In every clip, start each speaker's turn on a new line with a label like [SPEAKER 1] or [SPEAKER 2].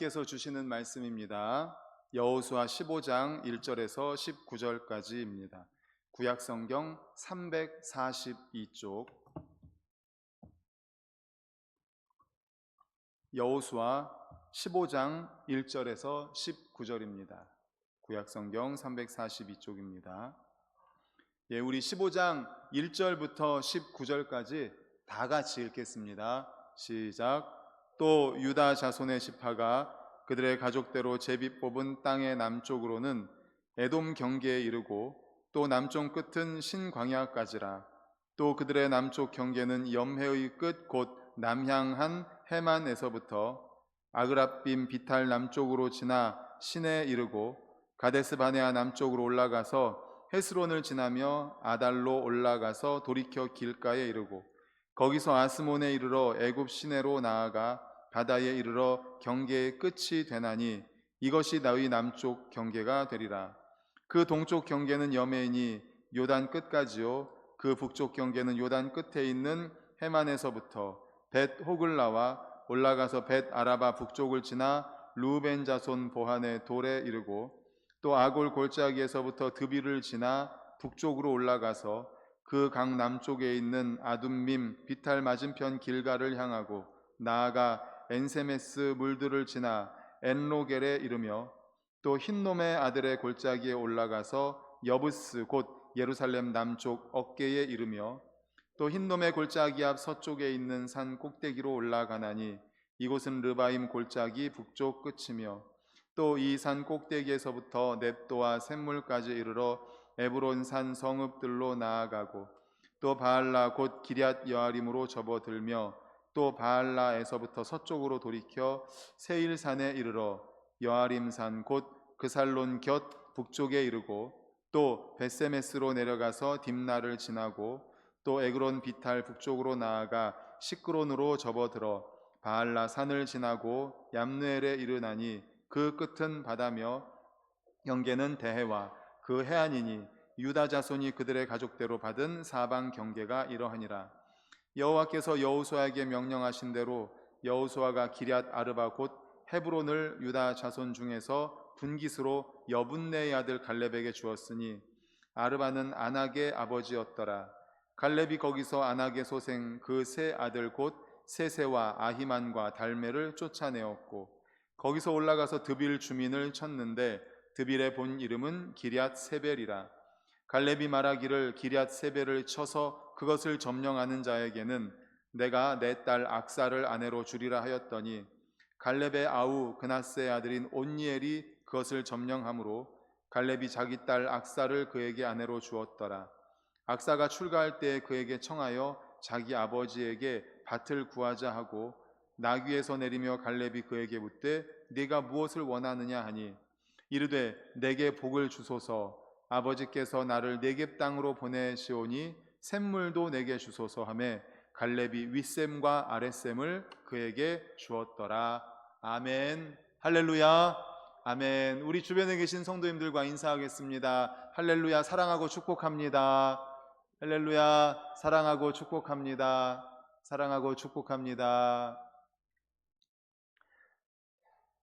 [SPEAKER 1] 하나님께서 주시는 말씀입니다. 여호수아 15장 1절에서 19절까지입니다. 구약성경 342쪽. 여호수아 15장 1절에서 19절입니다. 구약성경 342쪽입니다. 우리 15장 1절부터 19절까지 다 같이 읽겠습니다. 시작. 또 유다 자손의 지파가 그들의 가족대로 제비 뽑은 땅의 남쪽으로는 에돔 경계에 이르고 또 남쪽 끝은 신광야까지라. 또 그들의 남쪽 경계는 염해의 끝 곧 남향한 해만에서부터 아그랍빔 비탈 남쪽으로 지나 신에 이르고 가데스 바네아 남쪽으로 올라가서 헤스론을 지나며 아달로 올라가서 돌이켜 길가에 이르고 거기서 아스몬에 이르러 애굽 시내로 나아가 바다에 이르러 경계의 끝이 되나니 이것이 너희 남쪽 경계가 되리라. 그 동쪽 경계는 여메이니 요단 끝까지요. 그 북쪽 경계는 요단 끝에 있는 해만에서부터 벳 호글라와 올라가서 벳 아라바 북쪽을 지나 루벤 자손 보한의 돌에 이르고 또 아골 골짜기에서부터 드비를 지나 북쪽으로 올라가서 그 강 남쪽에 있는 아둠밈 비탈 맞은편 길가를 향하고 나아가 엔세메스 물들을 지나 엔로겔에 이르며 또 흰놈의 아들의 골짜기에 올라가서 여부스 곧 예루살렘 남쪽 어깨에 이르며 또 흰놈의 골짜기 앞 서쪽에 있는 산 꼭대기로 올라가나니 이곳은 르바임 골짜기 북쪽 끝이며 또 이 산 꼭대기에서부터 넵도와 샘물까지 이르러 에브론 산 성읍들로 나아가고 또 바알라 곧 기럇 여아림으로 접어들며 또 바알라에서부터 서쪽으로 돌이켜 세일산에 이르러 여아림산 곧 그살론 곁 북쪽에 이르고 또 벳세메스로 내려가서 딥나를 지나고 또 에그론 비탈 북쪽으로 나아가 시크론으로 접어들어 바알라 산을 지나고 얌느엘에 이르나니 그 끝은 바다며 경계는 대해와 그 해안이니 유다 자손이 그들의 가족대로 받은 사방 경계가 이러하니라. 여호와께서 여호수아에게 명령하신 대로 여호수아가 기럇 아르바 곧 헤브론을 유다 자손 중에서 분깃으로 여분네의 아들 갈렙에게 주었으니 아르바는 아낙의 아버지였더라. 갈렙이 거기서 아낙의 소생 그 세 아들 곧 세세와 아히만과 달메를 쫓아내었고 거기서 올라가서 드빌 주민을 쳤는데 드빌의 본 이름은 기럇 세벨이라. 갈렙이 말하기를 기럇 세벨을 쳐서 그것을 점령하는 자에게는 내가 내 딸 악사를 아내로 주리라 하였더니 갈렙의 아우 그나스의 아들인 온니엘이 그것을 점령함으로 갈렙이 자기 딸 악사를 그에게 아내로 주었더라. 악사가 출가할 때에 그에게 청하여 자기 아버지에게 밭을 구하자 하고 나귀에서 내리며 갈렙이 그에게 묻되 네가 무엇을 원하느냐 하니 이르되 내게 복을 주소서. 아버지께서 나를 네겝 땅으로 보내시오니 샘물도 내게 주소서 하매 갈렙이 윗샘과 아랫샘을 그에게 주었더라. 아멘. 할렐루야. 아멘. 우리 주변에 계신 성도님들과 인사하겠습니다. 할렐루야. 사랑하고 축복합니다. 할렐루야. 사랑하고 축복합니다. 사랑하고 축복합니다.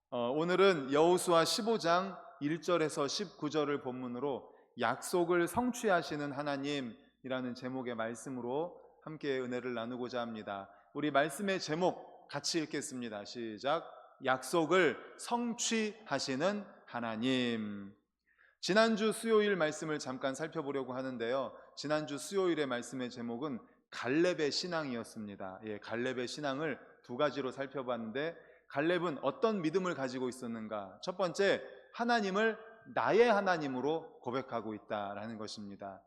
[SPEAKER 1] 오늘은 여호수아 15장 1절에서 19절을 본문으로 약속을 성취하시는 하나님이라는 제목의 말씀으로 함께 은혜를 나누고자 합니다. 우리 말씀의 제목 같이 읽겠습니다. 시작. 약속을 성취하시는 하나님. 지난주 수요일 말씀을 잠깐 살펴보려고 하는데요. 지난주 수요일의 말씀의 제목은 갈렙의 신앙이었습니다. 갈렙의 신앙을 두 가지로 살펴봤는데 갈렙은 어떤 믿음을 가지고 있었는가? 첫 번째, 하나님을 나의 하나님으로 고백하고 있다라는 것입니다.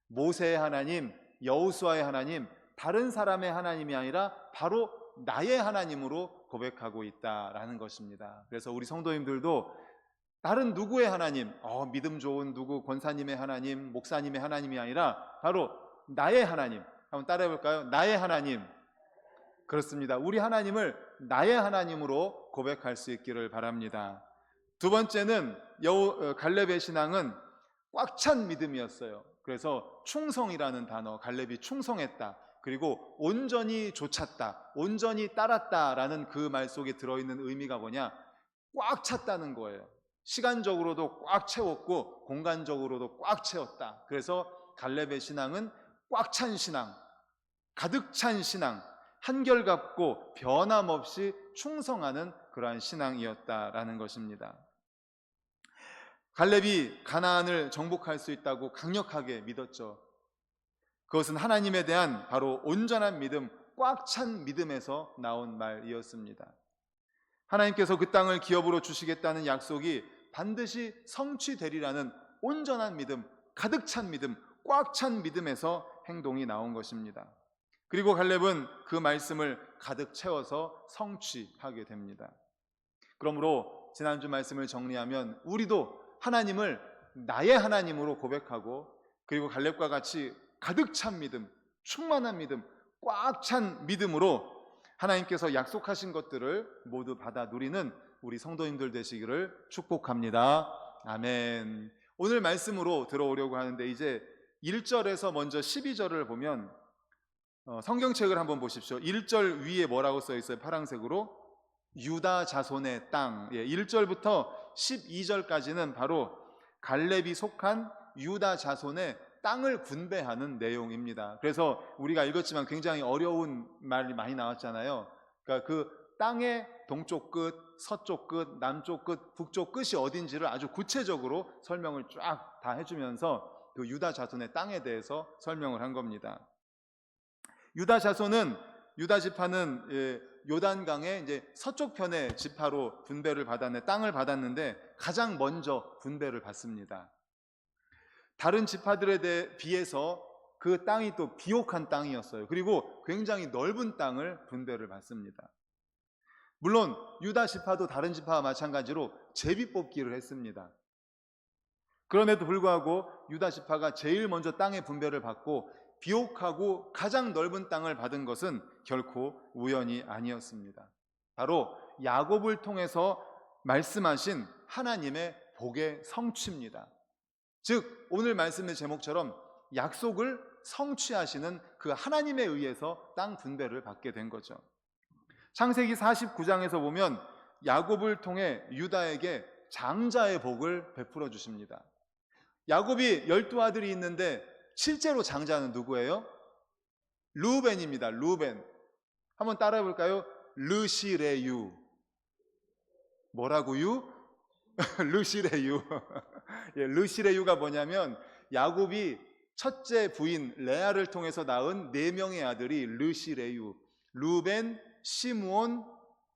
[SPEAKER 1] 모세의 하나님, 여호수아의 하나님, 다른 사람의 하나님이 아니라 바로 나의 하나님으로 고백하고 있다라는 것입니다. 그래서 우리 성도님들도 다른 누구의 하나님, 믿음 좋은 누구 권사님의 하나님, 목사님의 하나님이 아니라 바로 나의 하나님. 한번 따라해 볼까요? 나의 하나님. 그렇습니다. 우리 하나님을 나의 하나님으로 고백할 수 있기를 바랍니다. 두 번째는 갈렙의 신앙은 꽉 찬 믿음이었어요. 그래서 충성이라는 단어, 갈렙이 충성했다. 그리고 온전히 좇았다, 온전히 따랐다라는 그 말 속에 들어있는 의미가 뭐냐? 꽉 찼다는 거예요. 시간적으로도 꽉 채웠고 공간적으로도 꽉 채웠다. 그래서 갈렙의 신앙은 꽉 찬 신앙, 가득 찬 신앙, 한결같고 변함없이 충성하는 그러한 신앙이었다라는 것입니다. 갈렙이 가나안을 정복할 수 있다고 강력하게 믿었죠. 그것은 하나님에 대한 바로 온전한 믿음, 꽉 찬 믿음에서 나온 말이었습니다. 하나님께서 그 땅을 기업으로 주시겠다는 약속이 반드시 성취되리라는 온전한 믿음, 가득 찬 믿음, 꽉 찬 믿음에서 행동이 나온 것입니다. 그리고 갈렙은 그 말씀을 가득 채워서 성취하게 됩니다. 그러므로 지난주 말씀을 정리하면 우리도 하나님을 나의 하나님으로 고백하고, 그리고 갈렙과 같이 가득 찬 믿음, 충만한 믿음, 꽉 찬 믿음으로 하나님께서 약속하신 것들을 모두 받아 누리는 우리 성도님들 되시기를 축복합니다. 아멘. 오늘 말씀으로 들어오려고 하는데, 이제 1절에서 먼저 12절을 보면 성경책을 한번 보십시오. 1절 위에 뭐라고 써 있어요? 파란색으로 유다 자손의 땅. 1절부터 12절까지는 바로 갈렙이 속한 유다 자손의 땅을 분배하는 내용입니다. 그래서 우리가 읽었지만 굉장히 어려운 말이 많이 나왔잖아요. 그러니까 그 땅의 동쪽 끝, 서쪽 끝, 남쪽 끝, 북쪽 끝이 어딘지를 아주 구체적으로 설명을 쫙 다 해주면서 그 유다 자손의 땅에 대해서 설명을 한 겁니다. 유다 자손은, 유다 지파는 요단강의 이제 서쪽 편의 지파로 분배를 받았는데, 땅을 받았는데 가장 먼저 분배를 받습니다. 다른 지파들에 비해서 그 땅이 또 비옥한 땅이었어요. 그리고 굉장히 넓은 땅을 분배를 받습니다. 물론 유다 지파도 다른 지파와 마찬가지로 제비 뽑기를 했습니다. 그럼에도 불구하고 유다 지파가 제일 먼저 땅의 분배를 받고 비옥하고 가장 넓은 땅을 받은 것은 결코 우연이 아니었습니다. 바로 야곱을 통해서 말씀하신 하나님의 복의 성취입니다. 즉 오늘 말씀의 제목처럼 약속을 성취하시는 그 하나님에 의해서 땅 분배를 받게 된 거죠. 창세기 49장에서 보면 야곱을 통해 유다에게 장자의 복을 베풀어 주십니다. 야곱이 12아들이 있는데 실제로 장자는 누구예요? 르우벤입니다. 르우벤. 한번 따라해 볼까요? 르시레유. 뭐라고요? 르시레유. 르시레유가 뭐냐면 야곱이 첫째 부인 레아를 통해서 낳은 4명의 아들이 르시레유, 르우벤, 시므온,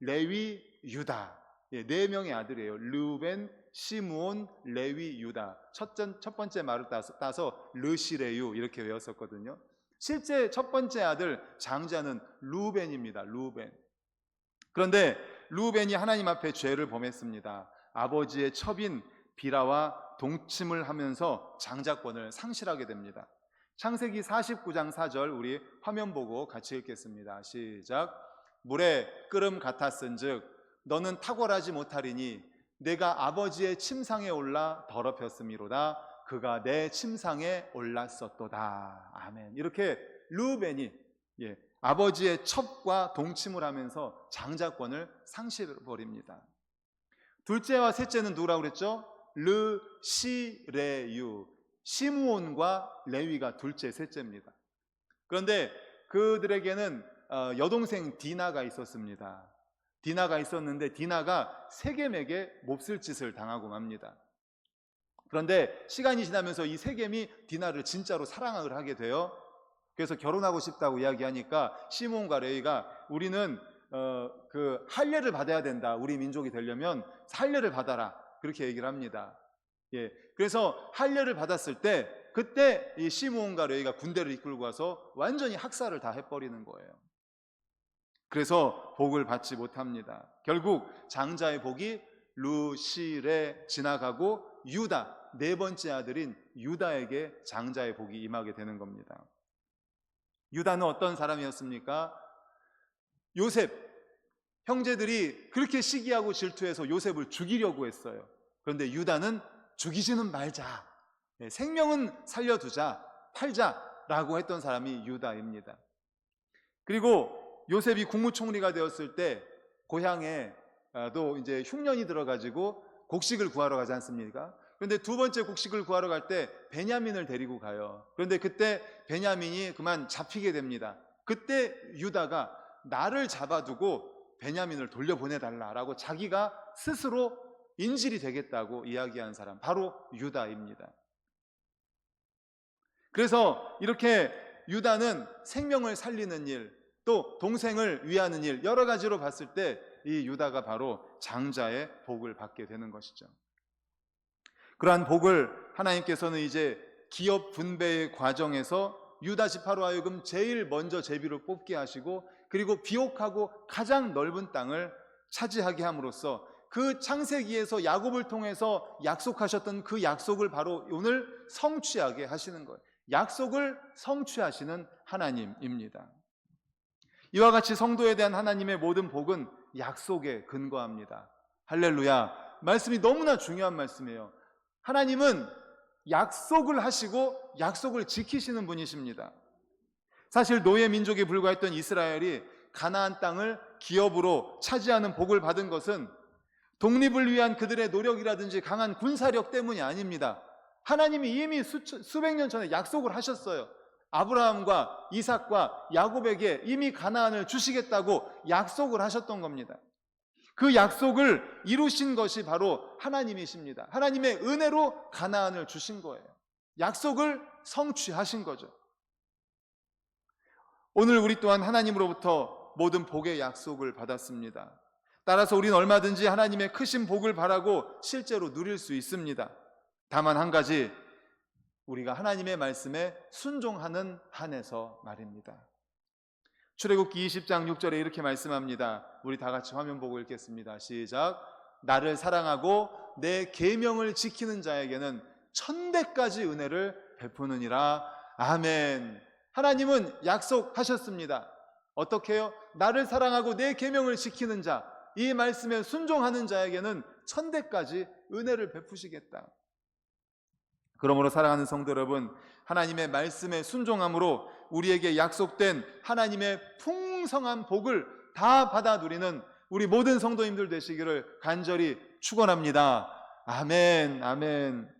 [SPEAKER 1] 레위, 유다. 4명의 아들이에요. 르우벤, 시므온, 레위, 유다. 첫 번째 말을 따서 르시레유 이렇게 외웠었거든요. 실제 첫 번째 아들 장자는 르우벤입니다. 르우벤. 그런데 르우벤이 하나님 앞에 죄를 범했습니다. 아버지의 첩인 비라와 동침을 하면서 장자권을 상실하게 됩니다. 창세기 49장 4절 우리 화면 보고 같이 읽겠습니다. 시작. 물에 끓음 같았은즉 너는 탁월하지 못하리니 내가 아버지의 침상에 올라 더럽혔음이로다. 그가 내 침상에 올랐었도다. 아멘. 이렇게 르우벤이 아버지의 첩과 동침을 하면서 장자권을 상실해버립니다. 둘째와 셋째는 누구라고 그랬죠? 르시레유, 시므온과 레위가 둘째, 셋째입니다. 그런데 그들에게는 여동생 디나가 있었습니다. 디나가 있었는데 디나가 세겜에게 몹쓸 짓을 당하고 맙니다. 그런데 시간이 지나면서 이 세겜이 디나를 진짜로 사랑을 하게 돼요. 그래서 결혼하고 싶다고 이야기하니까 시므온과 레위가 우리는 그 할례를 받아야 된다. 우리 민족이 되려면 할례를 받아라. 그렇게 얘기를 합니다. 그래서 할례를 받았을 때 그때 이 시므온과 레위가 군대를 이끌고 와서 완전히 학살을 다 해버리는 거예요. 그래서 복을 받지 못합니다. 결국 장자의 복이 르시레 지나가고 유다, 4번째 아들인 유다에게 장자의 복이 임하게 되는 겁니다. 유다는 어떤 사람이었습니까? 요셉, 형제들이 그렇게 시기하고 질투해서 요셉을 죽이려고 했어요. 그런데 유다는 죽이지는 말자, 생명은 살려두자, 팔자라고 했던 사람이 유다입니다. 그리고 요셉이 국무총리가 되었을 때 고향에 또 이제 흉년이 들어가지고 곡식을 구하러 가지 않습니까? 그런데 두 번째 곡식을 구하러 갈 때 베냐민을 데리고 가요. 그런데 그때 베냐민이 그만 잡히게 됩니다. 그때 유다가 나를 잡아두고 베냐민을 돌려보내달라라고 자기가 스스로 인질이 되겠다고 이야기한 사람, 바로 유다입니다. 그래서 이렇게 유다는 생명을 살리는 일, 또 동생을 위하는 일, 여러 가지로 봤을 때 이 유다가 바로 장자의 복을 받게 되는 것이죠. 그러한 복을 하나님께서는 이제 기업 분배의 과정에서 유다 지파로 하여금 제일 먼저 제비로 뽑게 하시고, 그리고 비옥하고 가장 넓은 땅을 차지하게 함으로써 그 창세기에서 야곱을 통해서 약속하셨던 그 약속을 바로 오늘 성취하게 하시는 거예요. 약속을 성취하시는 하나님입니다. 이와 같이 성도에 대한 하나님의 모든 복은 약속에 근거합니다. 할렐루야. 말씀이 너무나 중요한 말씀이에요. 하나님은 약속을 하시고 약속을 지키시는 분이십니다. 사실 노예 민족에 불과했던 이스라엘이 가나안 땅을 기업으로 차지하는 복을 받은 것은 독립을 위한 그들의 노력이라든지 강한 군사력 때문이 아닙니다. 하나님이 이미 수백 년 전에 약속을 하셨어요. 아브라함과 이삭과 야곱에게 이미 가나안을 주시겠다고 약속을 하셨던 겁니다. 그 약속을 이루신 것이 바로 하나님이십니다. 하나님의 은혜로 가나안을 주신 거예요. 약속을 성취하신 거죠. 오늘 우리 또한 하나님으로부터 모든 복의 약속을 받았습니다. 따라서 우리는 얼마든지 하나님의 크신 복을 바라고 실제로 누릴 수 있습니다. 다만 한 가지, 우리가 하나님의 말씀에 순종하는 한에서 말입니다. 출애굽기 20장 6절에 이렇게 말씀합니다. 우리 다 같이 화면 보고 읽겠습니다. 시작. 나를 사랑하고 내 계명을 지키는 자에게는 1000배까지 은혜를 베푸느니라. 아멘. 하나님은 약속하셨습니다. 어떻게 해요? 나를 사랑하고 내 계명을 지키는 자, 이 말씀에 순종하는 자에게는 1000배까지 은혜를 베푸시겠다. 그러므로 사랑하는 성도 여러분, 하나님의 말씀에 순종함으로 우리에게 약속된 하나님의 풍성한 복을 다 받아 누리는 우리 모든 성도님들 되시기를 간절히 축원합니다. 아멘, 아멘.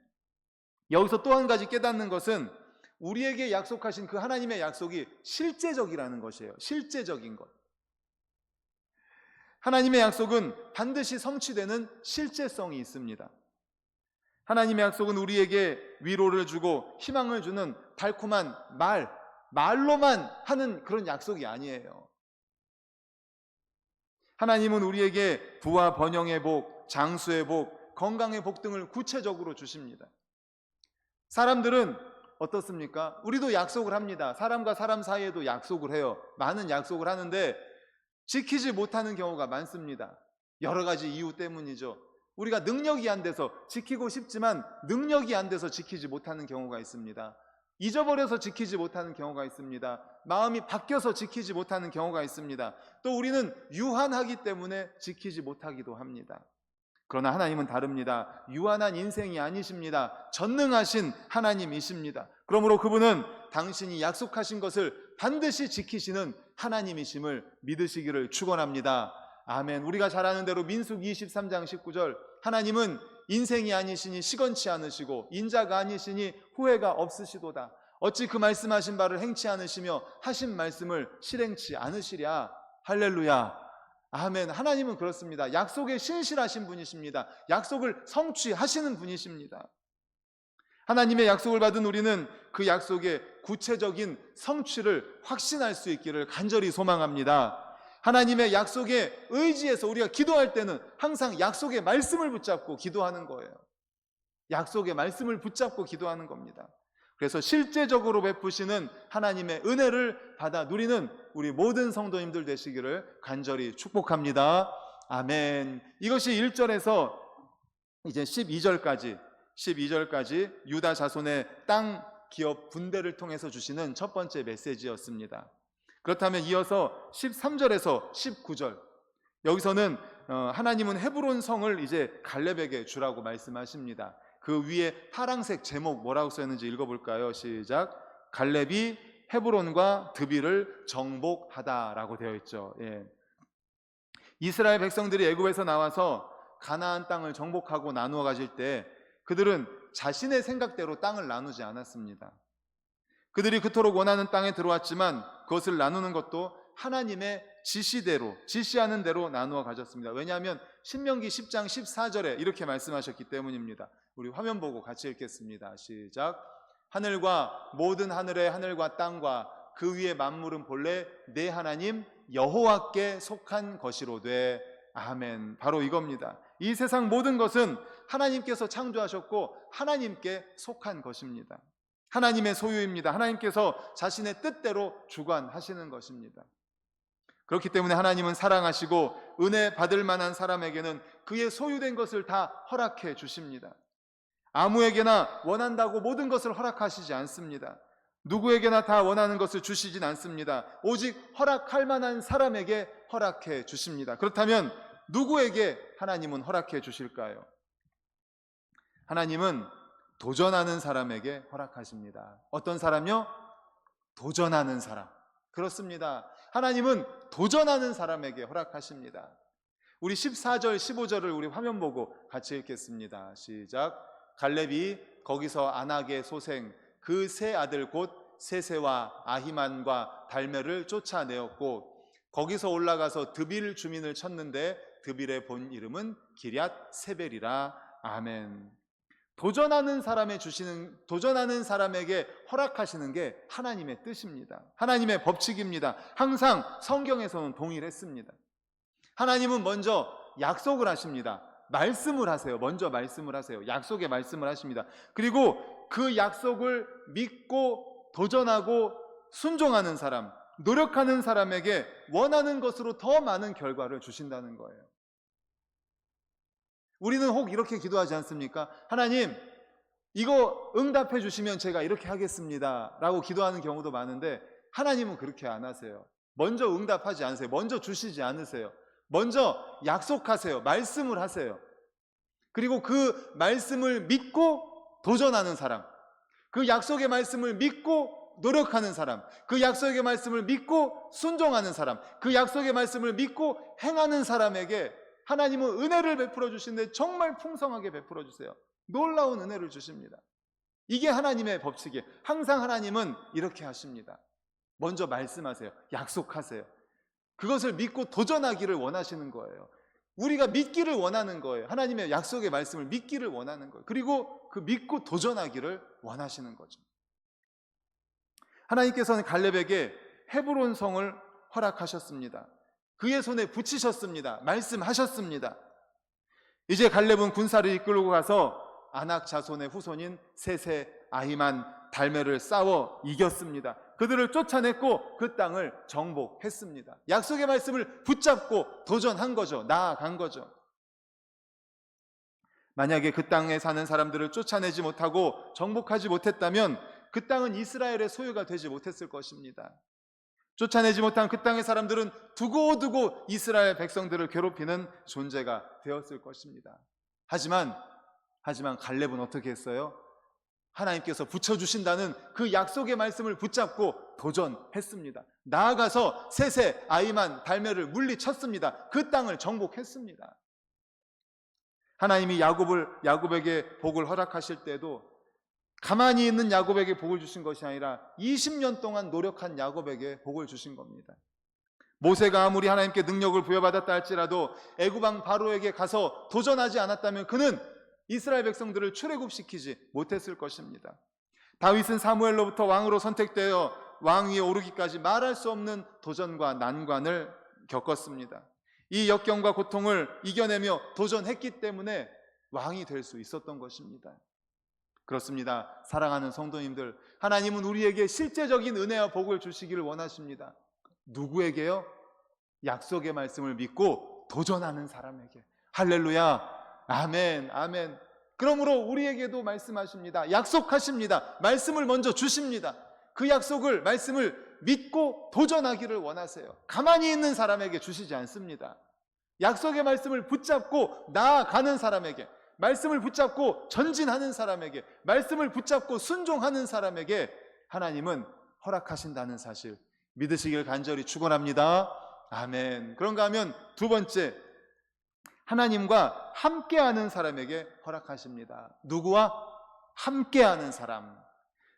[SPEAKER 1] 여기서 또 한 가지 깨닫는 것은 우리에게 약속하신 그 하나님의 약속이 실제적이라는 것이에요. 실제적인 것. 하나님의 약속은 반드시 성취되는 실제성이 있습니다. 하나님의 약속은 우리에게 위로를 주고 희망을 주는 달콤한 말로만 하는 그런 약속이 아니에요. 하나님은 우리에게 부와 번영의 복, 장수의 복, 건강의 복 등을 구체적으로 주십니다. 사람들은 어떻습니까? 우리도 약속을 합니다. 사람과 사람 사이에도 약속을 해요. 많은 약속을 하는데 지키지 못하는 경우가 많습니다. 여러 가지 이유 때문이죠. 우리가 능력이 안 돼서 지키고 싶지만 능력이 안 돼서 지키지 못하는 경우가 있습니다. 잊어버려서 지키지 못하는 경우가 있습니다. 마음이 바뀌어서 지키지 못하는 경우가 있습니다. 또 우리는 유한하기 때문에 지키지 못하기도 합니다. 그러나 하나님은 다릅니다. 유한한 인생이 아니십니다. 전능하신 하나님이십니다. 그러므로 그분은 당신이 약속하신 것을 반드시 지키시는 하나님이심을 믿으시기를 축원합니다. 아멘. 우리가 잘 아는 대로 민수기 23장 19절, 하나님은 인생이 아니시니 시건치 않으시고 인자가 아니시니 후회가 없으시도다. 어찌 그 말씀하신 바를 행치 않으시며 하신 말씀을 실행치 않으시랴. 할렐루야. 아멘. 하나님은 그렇습니다. 약속에 신실하신 분이십니다. 약속을 성취하시는 분이십니다. 하나님의 약속을 받은 우리는 그 약속의 구체적인 성취를 확신할 수 있기를 간절히 소망합니다. 하나님의 약속에 의지해서 우리가 기도할 때는 항상 약속의 말씀을 붙잡고 기도하는 거예요. 약속의 말씀을 붙잡고 기도하는 겁니다. 그래서 실제적으로 베푸시는 하나님의 은혜를 받아 누리는 우리 모든 성도님들 되시기를 간절히 축복합니다. 아멘. 이것이 1절에서 이제 12절까지 유다 자손의 땅 기업 분배를 통해서 주시는 첫 번째 메시지였습니다. 그렇다면 이어서 13절에서 19절, 여기서는 하나님은 헤브론 성을 이제 갈렙에게 주라고 말씀하십니다. 그 위에 파랑색 제목 뭐라고 써있는지 읽어볼까요? 시작. 갈렙이 헤브론과 드비를 정복하다라고 되어 있죠. 예. 이스라엘 백성들이 애굽에서 나와서 가나안 땅을 정복하고 나누어 가질 때 그들은 자신의 생각대로 땅을 나누지 않았습니다. 그들이 그토록 원하는 땅에 들어왔지만 그것을 나누는 것도 하나님의 지시대로, 지시하는 대로 나누어 가졌습니다. 왜냐하면 신명기 10장 14절에 이렇게 말씀하셨기 때문입니다. 우리 화면 보고 같이 읽겠습니다. 시작. 하늘과 모든 하늘의 하늘과 땅과 그 위의 만물은 본래 내 하나님 여호와께 속한 것이로되 아멘. 바로 이겁니다. 이 세상 모든 것은 하나님께서 창조하셨고 하나님께 속한 것입니다. 하나님의 소유입니다. 하나님께서 자신의 뜻대로 주관하시는 것입니다. 그렇기 때문에 하나님은 사랑하시고 은혜 받을 만한 사람에게는 그의 소유된 것을 다 허락해 주십니다. 아무에게나 원한다고 모든 것을 허락하시지 않습니다. 누구에게나 다 원하는 것을 주시진 않습니다. 오직 허락할 만한 사람에게 허락해 주십니다. 그렇다면 누구에게 하나님은 허락해 주실까요? 하나님은 도전하는 사람에게 허락하십니다. 어떤 사람요? 도전하는 사람. 그렇습니다. 하나님은 도전하는 사람에게 허락하십니다. 우리 14절, 15절을 우리 화면 보고 같이 읽겠습니다. 시작. 갈렙이 거기서 아낙의 소생 그 세 아들 곧 세세와 아히만과 달메를 쫓아내었고 거기서 올라가서 드빌 주민을 쳤는데 드빌의 본 이름은 기럇 세벨이라. 아멘. 도전하는 사람에게 허락하시는 게 하나님의 뜻입니다. 하나님의 법칙입니다. 항상 성경에서는 동일했습니다. 하나님은 먼저 약속을 하십니다. 말씀을 하세요. 먼저 말씀을 하세요. 약속의 말씀을 하십니다. 그리고 그 약속을 믿고 도전하고 순종하는 사람, 노력하는 사람에게 원하는 것으로 더 많은 결과를 주신다는 거예요. 우리는 혹 이렇게 기도하지 않습니까? 하나님, 이거 응답해 주시면 제가 이렇게 하겠습니다 라고 기도하는 경우도 많은데 하나님은 그렇게 안 하세요. 먼저 응답하지 않으세요. 먼저 주시지 않으세요. 먼저 약속하세요. 말씀을 하세요. 그리고 그 말씀을 믿고 도전하는 사람, 그 약속의 말씀을 믿고 노력하는 사람, 그 약속의 말씀을 믿고 순종하는 사람, 그 약속의 말씀을 믿고 행하는 사람에게 하나님은 은혜를 베풀어 주시는데 정말 풍성하게 베풀어 주세요. 놀라운 은혜를 주십니다. 이게 하나님의 법칙이에요. 항상 하나님은 이렇게 하십니다. 먼저 말씀하세요. 약속하세요. 그것을 믿고 도전하기를 원하시는 거예요. 우리가 믿기를 원하는 거예요. 하나님의 약속의 말씀을 믿기를 원하는 거예요. 그리고 그 믿고 도전하기를 원하시는 거죠. 하나님께서는 갈렙에게 헤브론 성을 허락하셨습니다. 그의 손에 붙이셨습니다. 말씀하셨습니다. 이제 갈렙은 군사를 이끌고 가서 아낙 자손의 후손인 세세, 아히만, 달메를 싸워 이겼습니다. 그들을 쫓아냈고 그 땅을 정복했습니다. 약속의 말씀을 붙잡고 도전한 거죠. 나아간 거죠. 만약에 그 땅에 사는 사람들을 쫓아내지 못하고 정복하지 못했다면 그 땅은 이스라엘의 소유가 되지 못했을 것입니다. 쫓아내지 못한 그 땅의 사람들은 두고두고 이스라엘 백성들을 괴롭히는 존재가 되었을 것입니다. 하지만 갈렙은 어떻게 했어요? 하나님께서 붙여주신다는 그 약속의 말씀을 붙잡고 도전했습니다. 나아가서 세세, 아히만, 달메를 물리쳤습니다. 그 땅을 정복했습니다. 하나님이 야곱에게 복을 허락하실 때도 가만히 있는 야곱에게 복을 주신 것이 아니라 20년 동안 노력한 야곱에게 복을 주신 겁니다. 모세가 아무리 하나님께 능력을 부여받았다 할지라도 애굽 왕 바로에게 가서 도전하지 않았다면 그는 이스라엘 백성들을 출애굽시키지 못했을 것입니다. 다윗은 사무엘로부터 왕으로 선택되어 왕 위에 오르기까지 말할 수 없는 도전과 난관을 겪었습니다. 이 역경과 고통을 이겨내며 도전했기 때문에 왕이 될 수 있었던 것입니다. 그렇습니다. 사랑하는 성도님들, 하나님은 우리에게 실제적인 은혜와 복을 주시기를 원하십니다. 누구에게요? 약속의 말씀을 믿고 도전하는 사람에게. 할렐루야. 아멘, 아멘. 그러므로 우리에게도 말씀하십니다. 약속하십니다. 말씀을 먼저 주십니다. 그 말씀을 믿고 도전하기를 원하세요. 가만히 있는 사람에게 주시지 않습니다. 약속의 말씀을 붙잡고 나아가는 사람에게, 말씀을 붙잡고 전진하는 사람에게, 말씀을 붙잡고 순종하는 사람에게 하나님은 허락하신다는 사실 믿으시길 간절히 축원합니다. 아멘. 그런가 하면 두 번째, 하나님과 함께하는 사람에게 허락하십니다. 누구와 함께하는 사람.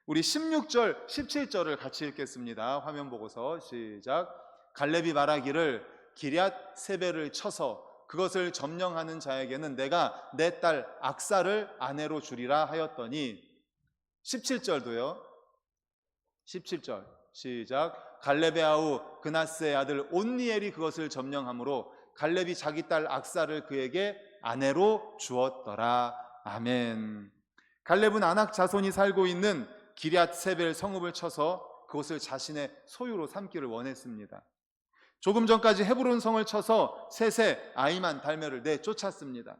[SPEAKER 1] 우리 16절, 17절을 같이 읽겠습니다. 화면 보고서 시작. 갈렙이 말하기를 기럇 세벨을 쳐서 그것을 점령하는 자에게는 내가 내 딸 악사를 아내로 주리라 하였더니 17절도요. 17절 시작. 갈렙의 아우 그나스의 아들 온니엘이 그것을 점령하므로 갈렙이 자기 딸 악사를 그에게 아내로 주었더라. 아멘. 갈렙은 아낙 자손이 살고 있는 기럇 세벨 성읍을 쳐서 그것을 자신의 소유로 삼기를 원했습니다. 조금 전까지 헤브론 성을 쳐서 셋의 아이만 달메를 내쫓았습니다.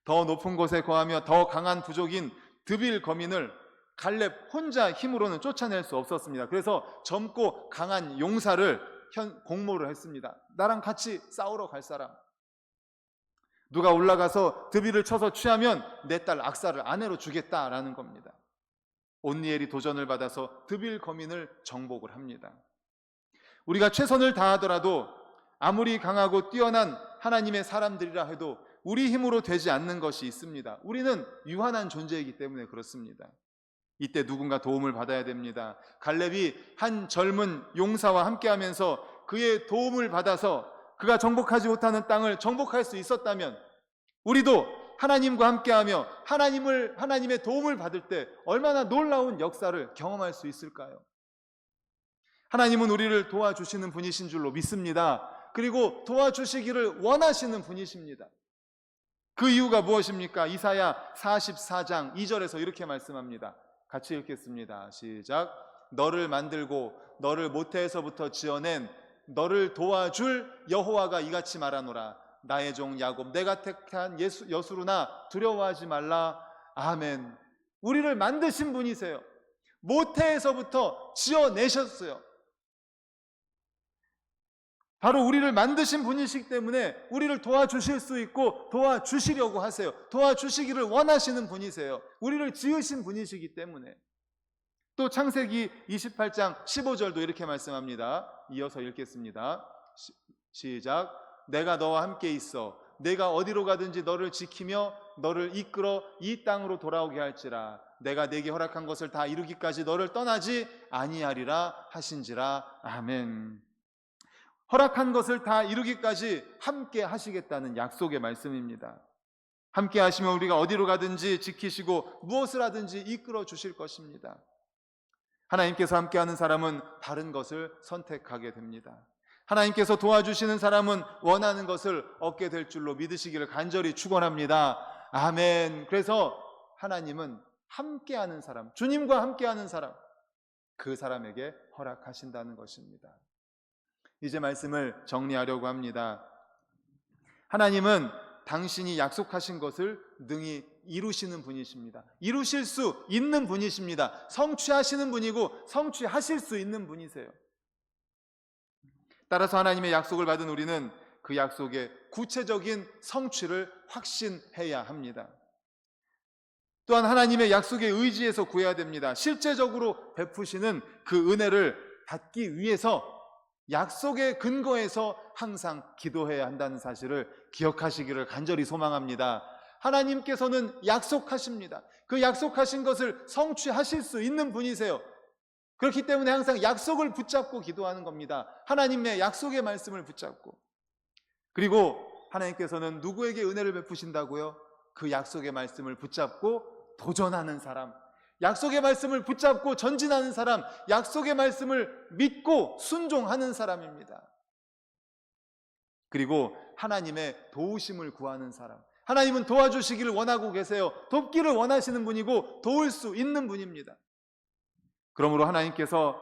[SPEAKER 1] 더 높은 곳에 거하며 더 강한 부족인 드빌 거민을 갈렙 혼자 힘으로는 쫓아낼 수 없었습니다. 그래서 젊고 강한 용사를 공모를 했습니다. 나랑 같이 싸우러 갈 사람, 누가 올라가서 드빌을 쳐서 취하면 내 딸 악사를 아내로 주겠다라는 겁니다. 온니엘이 도전을 받아서 드빌 거민을 정복을 합니다. 우리가 최선을 다하더라도 아무리 강하고 뛰어난 하나님의 사람들이라 해도 우리 힘으로 되지 않는 것이 있습니다. 우리는 유한한 존재이기 때문에 그렇습니다. 이때 누군가 도움을 받아야 됩니다. 갈렙이 한 젊은 용사와 함께하면서 그의 도움을 받아서 그가 정복하지 못하는 땅을 정복할 수 있었다면 우리도 하나님과 함께하며 하나님의 도움을 받을 때 얼마나 놀라운 역사를 경험할 수 있을까요? 하나님은 우리를 도와주시는 분이신 줄로 믿습니다. 그리고 도와주시기를 원하시는 분이십니다. 그 이유가 무엇입니까? 이사야 44장 2절에서 이렇게 말씀합니다. 같이 읽겠습니다. 시작. 너를 만들고 너를 모태에서부터 지어낸 너를 도와줄 여호와가 이같이 말하노라. 나의 종 야곱 내가 택한 여수루나 두려워하지 말라. 아멘. 우리를 만드신 분이세요. 모태에서부터 지어내셨어요. 바로 우리를 만드신 분이시기 때문에 우리를 도와주실 수 있고 도와주시려고 하세요. 도와주시기를 원하시는 분이세요. 우리를 지으신 분이시기 때문에. 또 창세기 28장 15절도 이렇게 말씀합니다. 이어서 읽겠습니다. 시작. 내가 너와 함께 있어 내가 어디로 가든지 너를 지키며 너를 이끌어 이 땅으로 돌아오게 할지라. 내가 내게 허락한 것을 다 이루기까지 너를 떠나지 아니하리라 하신지라. 아멘. 허락한 것을 다 이루기까지 함께 하시겠다는 약속의 말씀입니다. 함께 하시면 우리가 어디로 가든지 지키시고 무엇을 하든지 이끌어 주실 것입니다. 하나님께서 함께하는 사람은 다른 것을 선택하게 됩니다. 하나님께서 도와주시는 사람은 원하는 것을 얻게 될 줄로 믿으시기를 간절히 축원합니다. 아멘. 그래서 하나님은 함께하는 사람, 주님과 함께하는 사람, 그 사람에게 허락하신다는 것입니다. 이제 말씀을 정리하려고 합니다. 하나님은 당신이 약속하신 것을 능히 이루시는 분이십니다. 이루실 수 있는 분이십니다. 성취하시는 분이고 성취하실 수 있는 분이세요. 따라서 하나님의 약속을 받은 우리는 그 약속의 구체적인 성취를 확신해야 합니다. 또한 하나님의 약속에 의지해서 구해야 됩니다. 실제적으로 베푸시는 그 은혜를 받기 위해서 약속의 근거에서 항상 기도해야 한다는 사실을 기억하시기를 간절히 소망합니다. 하나님께서는 약속하십니다. 그 약속하신 것을 성취하실 수 있는 분이세요. 그렇기 때문에 항상 약속을 붙잡고 기도하는 겁니다. 하나님의 약속의 말씀을 붙잡고. 그리고 하나님께서는 누구에게 은혜를 베푸신다고요? 그 약속의 말씀을 붙잡고 도전하는 사람, 약속의 말씀을 붙잡고 전진하는 사람, 약속의 말씀을 믿고 순종하는 사람입니다. 그리고 하나님의 도우심을 구하는 사람, 하나님은 도와주시기를 원하고 계세요. 돕기를 원하시는 분이고 도울 수 있는 분입니다. 그러므로 하나님께서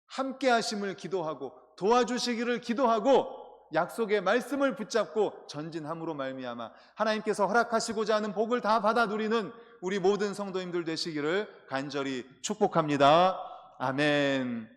[SPEAKER 1] 함께 하심을 기도하고 도와주시기를 기도하고 약속의 말씀을 붙잡고 전진함으로 말미암아 하나님께서 허락하시고자 하는 복을 다 받아 누리는 우리 모든 성도님들 되시기를 간절히 축복합니다. 아멘.